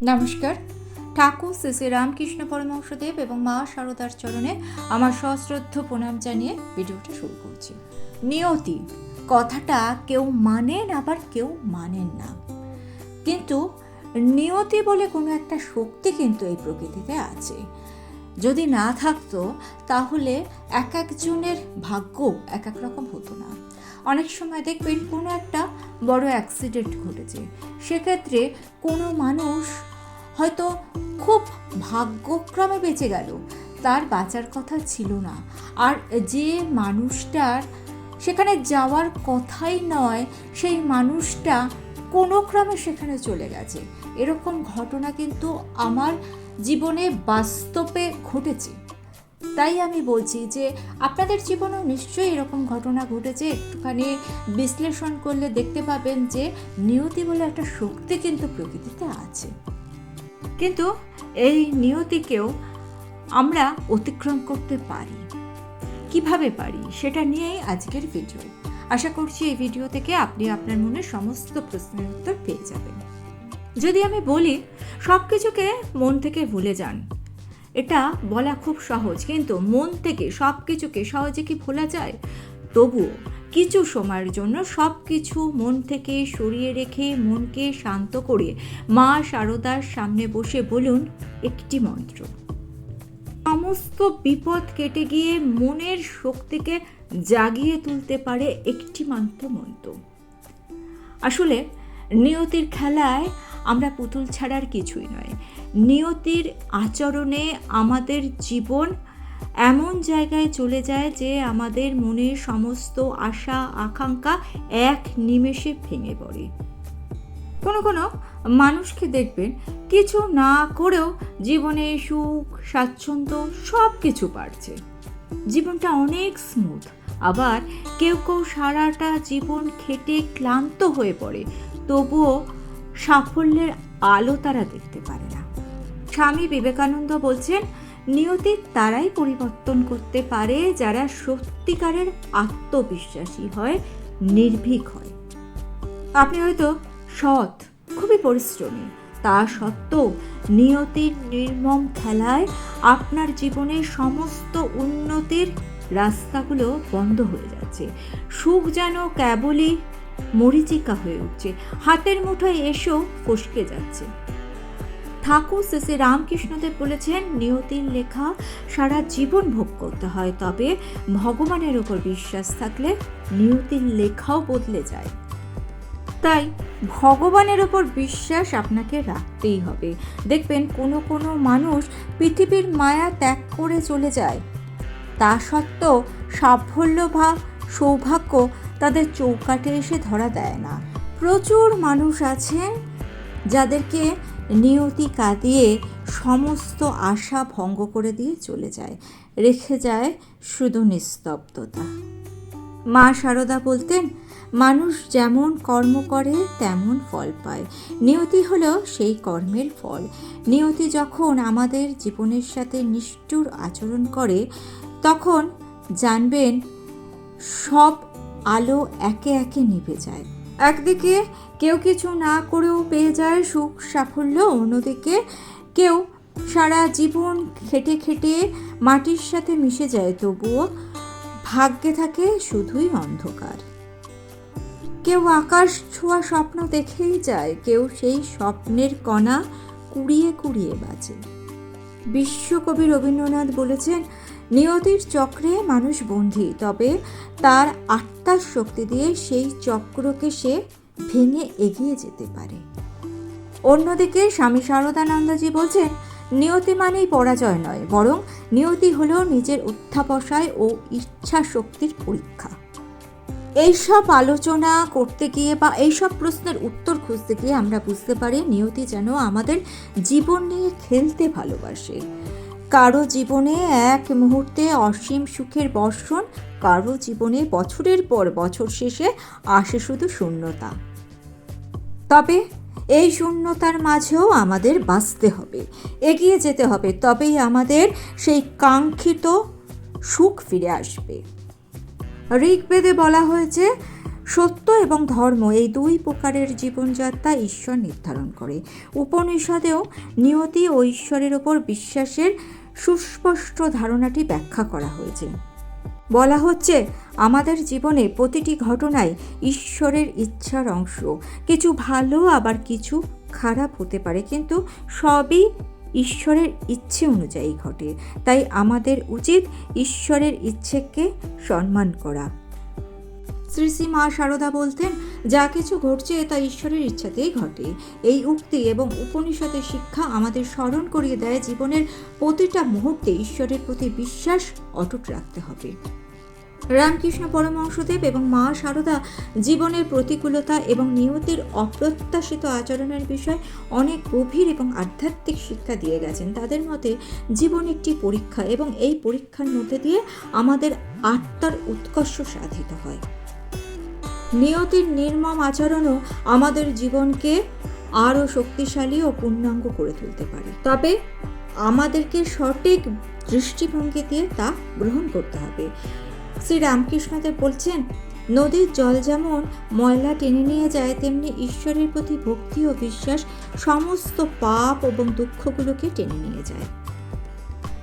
নমস্কার। ঠাকুর শ্রী শ্রী রামকৃষ্ণ পরমহংসদেব এবং মা শারদার চরণে আমার সশ্রদ্ধ প্রণাম জানিয়ে ভিডিওটা শুরু করছি। নিয়তি কথাটা কেউ মানেন আবার কেউ মানেন না, কিন্তু নিয়তি বলে কোনো একটা শক্তি কিন্তু এই প্রকৃতিতে আছে। যদি না থাকতো তাহলে এক একজনের ভাগ্য এক এক রকম হতো না। অনেক সময় দেখবেন কোনো একটা বড় অ্যাক্সিডেন্ট ঘটেছে, সেক্ষেত্রে কোনো মানুষ হয়তো খুব ভাগ্যক্রমে বেঁচে গেল, তার বাঁচার কথা ছিল না, আর যে মানুষটার সেখানে যাওয়ার কথাই নয় সেই মানুষটা কোনো ক্রমে সেখানে চলে গেছে। এরকম ঘটনা কিন্তু আমার জীবনে বাস্তবে ঘটেছে। তাই আমি বলছি যে আপনাদের জীবনেও নিশ্চয়ই এরকম ঘটনা ঘটেছে। একটুখানি বিশ্লেষণ করলে দেখতে পাবেন যে নিয়তি বলে একটা শক্তি কিন্তু প্রকৃতিতে আছে, কিন্তু এই নিয়তিকেও আমরা অতিক্রম করতে পারি। কিভাবে পারি সেটা নিয়েই আজকের ভিডিও। আশা করছি এই ভিডিও থেকে আপনি আপনার মনের সমস্ত প্রশ্নের উত্তর পেয়ে যাবেন। যদি আমি বলি সব কিছুকে মন থেকে ভুলে যান, এটা বলা খুব সহজ, কিন্তু মন থেকে সব কিছুকে সহজে কি ভোলা যায়? তবুও কিছু সময়ের জন্য সব কিছু মন থেকে সরিয়ে রেখে মনকে শান্ত করে মা শারদার সামনে বসে বলুন একটি মন্ত্র। সমস্ত বিপদ কেটে গিয়ে মনের শক্তিকে জাগিয়ে তুলতে পারে একটি মাত্র মন্ত্র। আসলে নিয়তির খেলায় আমরা পুতুল ছাড়ার কিছুই নয়। নিয়তির আচরণে আমাদের জীবন এমন জায়গায় চলে যায় যে আমাদের মনের সমস্ত আশা আকাঙ্ক্ষা এক নিমেষে ভেঙে পড়ে। কোনো কোনো মানুষকে দেখবেন কিছু না করেও জীবনে সুখ স্বাচ্ছন্দ্য সব কিছু পাচ্ছে, জীবনটা অনেক স্মুথ। আবার কেউ কেউ সারাটা জীবন খেটে ক্লান্ত হয়ে পড়ে, তবুও সাফল্যের আলো তারা দেখতে পারে না। স্বামী বিবেকানন্দ বলছেন, নিয়তি তারাই পরিবর্তন করতে পারে যারা সত্যিকারের আত্মবিশ্বাসী হয়, নির্ভীক হয়। আপনি হয়তো সৎ, খুবই পরিশ্রমী, তা সত্ত্বেও নিয়তির নির্মম খেলায় আপনার জীবনের সমস্ত উন্নতির রাস্তাগুলো বন্ধ হয়ে যাচ্ছে। সুখ যেন কেবলই মরীচিকা হয়ে উঠছে, হাতের মুঠোয় এসেও ফসকে যাচ্ছে। ঠাকুর শ্রী শ্রী রামকৃষ্ণদেব বলেছেন, নিয়তির লেখা সারা জীবন ভোগ করতে হয়, তবে ভগবানের উপর বিশ্বাস থাকলে নিয়তির লেখাও বদলে যায়। তাই ভগবানের ওপর বিশ্বাস আপনাকে রাখতেই হবে। দেখবেন কোনো কোনো মানুষ পৃথিবীর মায়া ত্যাগ করে চলে যায়, তা সত্ত্বেও সাফল্য বা সৌভাগ্য তাদের চৌকাঠে এসে ধরা দেয় না। প্রচুর মানুষ আছেন যাদেরকে নিয়তি কাঁদিয়ে সমস্ত আশা ভঙ্গ করে দিয়ে চলে যায়, রেখে যায় শুধু নিস্তব্ধতা। মা শারদা বলতেন, মানুষ যেমন কর্ম করে তেমন ফল পায়। নিয়তি হলো সেই কর্মের ফল। নিয়তি যখন আমাদের জীবনের সাথে নিষ্ঠুর আচরণ করে, তখন জানবেন সব আলো একে একে নিভে যায়। একদিকে কেউ কিছু না করেও পেয়ে যায় সুখ সাফল্য, অন্যদিকে কেউ সারা জীবন খেটে খেটে মাটির সাথে মিশে যায়, তবুও ভাগ্যে থাকে শুধুই অন্ধকার। কেউ আকাশ ছোঁয়া স্বপ্ন দেখেই যায়, কেউ সেই স্বপ্নের কণা কুড়িয়ে কুড়িয়ে বাঁচে। বিশ্বকবি রবীন্দ্রনাথ বলেছেন, নিয়তির চক্রে মানুষ বন্দী, তবে তার আত্মার শক্তি দিয়ে সেই চক্রকে সে ভেঙে এগিয়ে যেতে পারে। অন্যদিকে স্বামী শারদানন্দজি বলছেন, নিয়তি মানেই পরাজয় নয়, বরং নিয়তি হলো নিজের অধ্যাবসায় ও ইচ্ছা শক্তির পরীক্ষা। এইসব আলোচনা করতে গিয়ে বা এইসব প্রশ্নের উত্তর খুঁজতে গিয়ে আমরা বুঝতে পারি নিয়তি যেন আমাদের জীবন নিয়ে খেলতে ভালোবাসে। কারো জীবনে এক মুহূর্তে অসীম সুখের বর্ষণ, কারো জীবনে বছরের পর বছর শেষে আসে শুধু শূন্যতা। তবে এই শূন্যতার মাঝেও আমাদের বাঁচতে হবে, এগিয়ে যেতে হবে, তবেই আমাদের সেই কাঙ্ক্ষিত সুখ ফিরে আসবে। ঋগ্বেদে বলা হয়েছে, সত্য এবং ধর্ম এই দুই প্রকারের জীবনযাত্রা ঈশ্বর নির্ধারণ করে। উপনিষদেও নিয়তি ও ঈশ্বরের ওপর বিশ্বাসের সুস্পষ্ট ধারণাটি ব্যাখ্যা করা হয়েছে। বলা হচ্ছে, আমাদের জীবনে প্রতিটি ঘটনাই ঈশ্বরের ইচ্ছার অংশ। কিছু ভালো আবার কিছু খারাপ হতে পারে, কিন্তু সবই ঈশ্বরের ইচ্ছে অনুযায়ী ঘটে। তাই আমাদের উচিত ঈশ্বরের ইচ্ছেকে সম্মান করা। শ্রী শ্রী মা শারদা বলতেন, যা কিছু ঘটছে তা ঈশ্বরের ইচ্ছাতেই ঘটে। এই উক্তি এবং উপনিষদের শিক্ষা আমাদের স্মরণ করিয়ে দেয়, জীবনের প্রতিটা মুহূর্তে ঈশ্বরের প্রতি বিশ্বাস অটুট রাখতে হবে। রামকৃষ্ণ পরমহংসদেব এবং মা শারদা জীবনের প্রতিকূলতা এবং নিয়তির অপ্রত্যাশিত আচরণের বিষয়ে অনেক গভীর এবং আধ্যাত্মিক শিক্ষা দিয়ে গেছেন। তাদের মতে জীবন একটি পরীক্ষা এবং এই পরীক্ষার মধ্যে দিয়ে আমাদের আত্মার উৎকর্ষ সাধিত হয়। নিয়তির নির্মম আচরণও আমাদের জীবনকে আরও শক্তিশালী ও পূর্ণাঙ্গ করে তুলতে পারে, তবে আমাদেরকে সঠিক দৃষ্টিভঙ্গি দিয়ে তা গ্রহণ করতে হবে। শ্রী রামকৃষ্ণদেব বলছেন, নদীর জল যেমন ময়লা টেনে নিয়ে যায়, তেমনি ঈশ্বরের প্রতি ভক্তি ও বিশ্বাস সমস্ত পাপ এবং দুঃখগুলোকে টেনে নিয়ে যায়।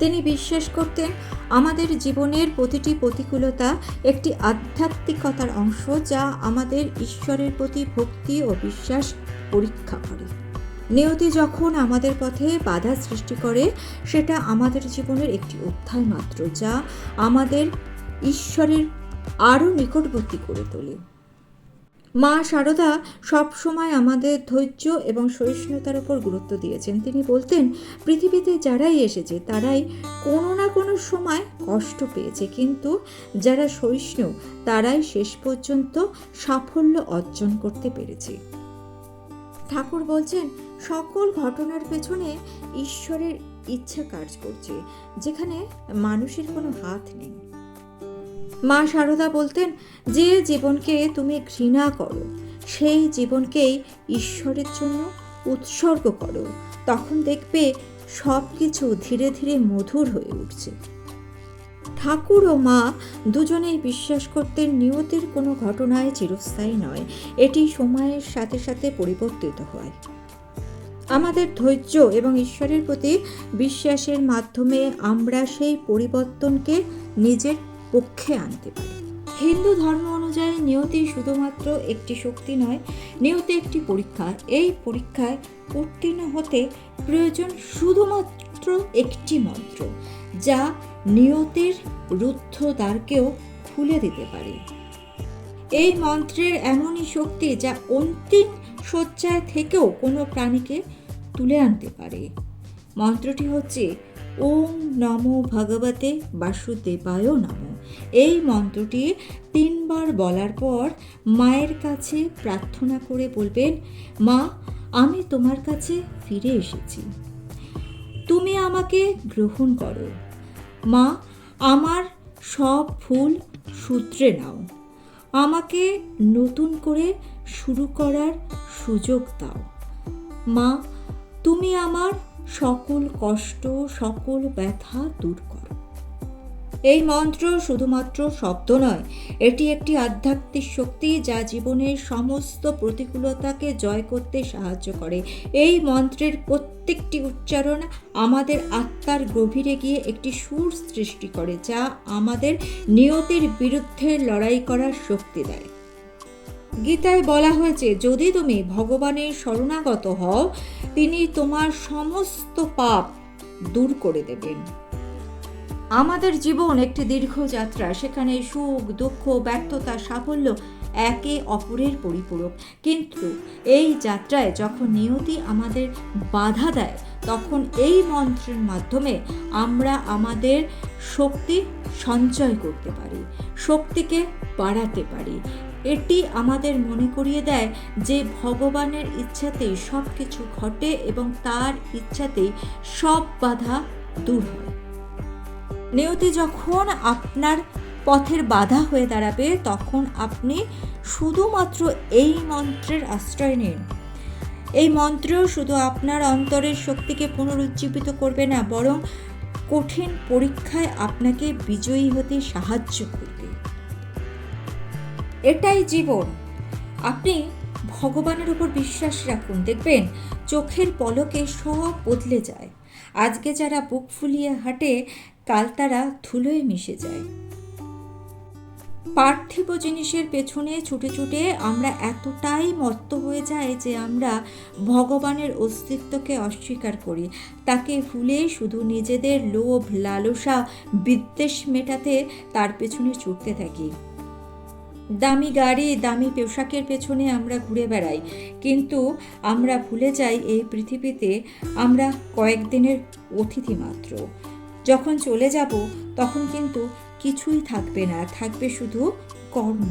তিনি বিশ্বাস করতেন, আমাদের জীবনের প্রতিটি প্রতিকূলতা একটি আধ্যাত্মিকতার অংশ, যা আমাদের ঈশ্বরের প্রতি ভক্তি ও বিশ্বাস পরীক্ষা করে। নিয়তি যখন আমাদের পথে বাধা সৃষ্টি করে, সেটা আমাদের জীবনের একটি অধ্যায় মাত্র, যা আমাদের ঈশ্বরের আরও নিকটবর্তী করে তোলে। মা শারদা সবসময় আমাদের ধৈর্য এবং সহিষ্ণুতার উপর গুরুত্ব দিয়েছেন। তিনি বলতেন, পৃথিবীতে যারাই এসেছে তারাই কোনো না কোনো সময় কষ্ট পেয়েছে, কিন্তু যারা সহিষ্ণু তারাই শেষ পর্যন্ত সাফল্য অর্জন করতে পেরেছে। ঠাকুর বলছেন, সকল ঘটনার পেছনে ঈশ্বরের ইচ্ছা কাজ করছে, যেখানে মানুষের কোনো হাত নেই। মা শারদা বলতেন, যে জীবনকে তুমি ঘৃণা করো সেই জীবনকেই ঈশ্বরের জন্য উৎসর্গ করো, তখন দেখবে সব কিছু ধীরে ধীরে মধুর হয়ে উঠছে। ঠাকুর ও মা দুজনেই বিশ্বাস করতেন, নিয়তির কোনো ঘটনায় চিরস্থায়ী নয়, এটি সময়ের সাথে সাথে পরিবর্তিত হয়। আমাদের ধৈর্য এবং ঈশ্বরের প্রতি বিশ্বাসের মাধ্যমে আমরা সেই পরিবর্তনকে নিজের পক্ষে আনতে পারি। হিন্দু ধর্ম অনুযায়ী নিয়তি শুধুমাত্র একটি শক্তি নয়, নিয়তি একটি পরীক্ষা। এই পরীক্ষায় উত্তীর্ণ হতে প্রয়োজন শুধুমাত্র একটি মন্ত্র, যা নিয়তির রুদ্ধ দ্বারকেও খুলে দিতে পারে। এই মন্ত্রের এমনই শক্তি যা অন্তিম শয্যায় থেকেও কোনো প্রাণীকে তুলে আনতে পারে। মন্ত্রটি হচ্ছে ওম নমো ভগবতে বাসুদেবায় নমঃ। এই মন্ত্রটি 3 বার বলার পর মায়ের কাছে প্রার্থনা করে বলবেন, মা, আমি তোমার কাছে ফিরে এসেছি, তুমি আমাকে গ্রহণ করো। মা, আমার সব ভুল শুধরে নাও, আমাকে নতুন করে শুরু করার সুযোগ দাও। মা, তুমি আমার সকল কষ্ট, সকল ব্যথা দূর করো। এই মন্ত্র শুধুমাত্র শব্দ নয়, এটি একটি আধ্যাত্মিক শক্তি যা জীবনের সমস্ত প্রতিকূলতাকে জয় করতে সাহায্য করে। এই মন্ত্রের প্রত্যেকটি উচ্চারণ আমাদের আত্মার গভীরে গিয়ে একটি সুর সৃষ্টি করে, যা আমাদের নিয়তির বিরুদ্ধে লড়াই করার শক্তি দেয়। গীতায় বলা হয়েছে, যদি তুমি ভগবানের শরণাগত হও, তিনি তোমার সমস্ত পাপ দূর করে দেবেন। আমাদের জীবন একটি দীর্ঘ যাত্রা, সেখানে সুখ, দুঃখ, ব্যর্থতা, সাফল্য একে অপরের পরিপূরক। কিন্তু এই যাত্রায় যখন নিয়তি আমাদের বাধা দেয়, তখন এই মন্ত্রের মাধ্যমে আমরা আমাদের শক্তি সঞ্চয় করতে পারি, শক্তিকে বাড়াতে পারি। এটি আমাদের মনে করিয়ে দেয় যে ভগবানের ইচ্ছাতেই সব কিছু ঘটে এবং তার ইচ্ছাতেই সব বাধা দূর হয়। নিয়তি যখন আপনার পথের বাধা হয়ে দাঁড়াবে, তখন আপনি শুধুমাত্র এই মন্ত্রের আশ্রয় নিন। এই মন্ত্র শুধু আপনার অন্তরের শক্তিকে পুনরুজ্জীবিত করবে না, বরং কঠিন পরীক্ষায় আপনাকে বিজয়ী হতে সাহায্য করবে। এটাই জীবন। আপনি ভগবানের উপর বিশ্বাস রাখুন, দেখবেন চোখের পলকে সব বদলে যায়। আজকে যারা বুক ফুলিয়ে হাঁটে, কাল তারা ধুলোয় মিশে যায়। পার্থিব জিনিসের পেছনে ছুটে ছুটে আমরা এতটাই মত্ত হয়ে যাই যে আমরা ভগবানের অস্তিত্বকে অস্বীকার করি, তাকে ভুলে শুধু নিজেদের লোভ, লালসা, বিদ্বেষ মেটাতে তার পেছনে ছুটতে থাকি। দামি গাড়ি, দামি পোশাকের পেছনে আমরা ঘুরে বেড়াই, কিন্তু আমরা ভুলে যাই এই পৃথিবীতে আমরা কয়েকদিনের অতিথি মাত্র। যখন চলে যাব তখন কিন্তু কিছুই থাকবে না, থাকবে শুধু কর্ম।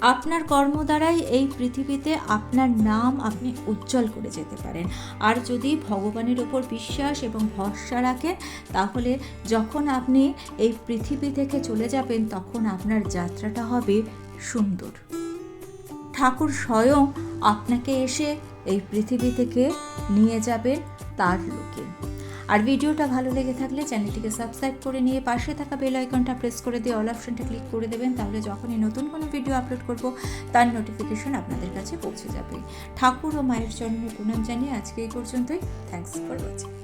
আপনার কর্ম দ্বারাই এই পৃথিবীতে আপনার নাম আপনি উজ্জ্বল করে যেতে পারেন। আর যদি ভগবানের ওপর বিশ্বাস এবং ভরসা রাখেন, তাহলে যখন আপনি এই পৃথিবী থেকে চলে যাবেন তখন আপনার যাত্রাটা হবে সুন্দর। ঠাকুর স্বয়ং আপনাকে এসে এই পৃথিবী থেকে নিয়ে যাবেন তার লোকে। আর ভিডিওটা ভালো লেগে থাকলে চ্যানেলটিকে সাবস্ক্রাইব করে নিয়ে পাশে থাকা বেল আইকনটা প্রেস করে দিয়ে অল অপশনটা ক্লিক করে দেবেন, তাহলে যখনই নতুন কোনো ভিডিও আপলোড করব তার নোটিফিকেশন আপনাদের কাছে পৌঁছে যাবে। ঠাকুর ও মায়ের চরণে প্রণাম জানিয়ে আজকে এই পর্যন্তই। Thanks for watching.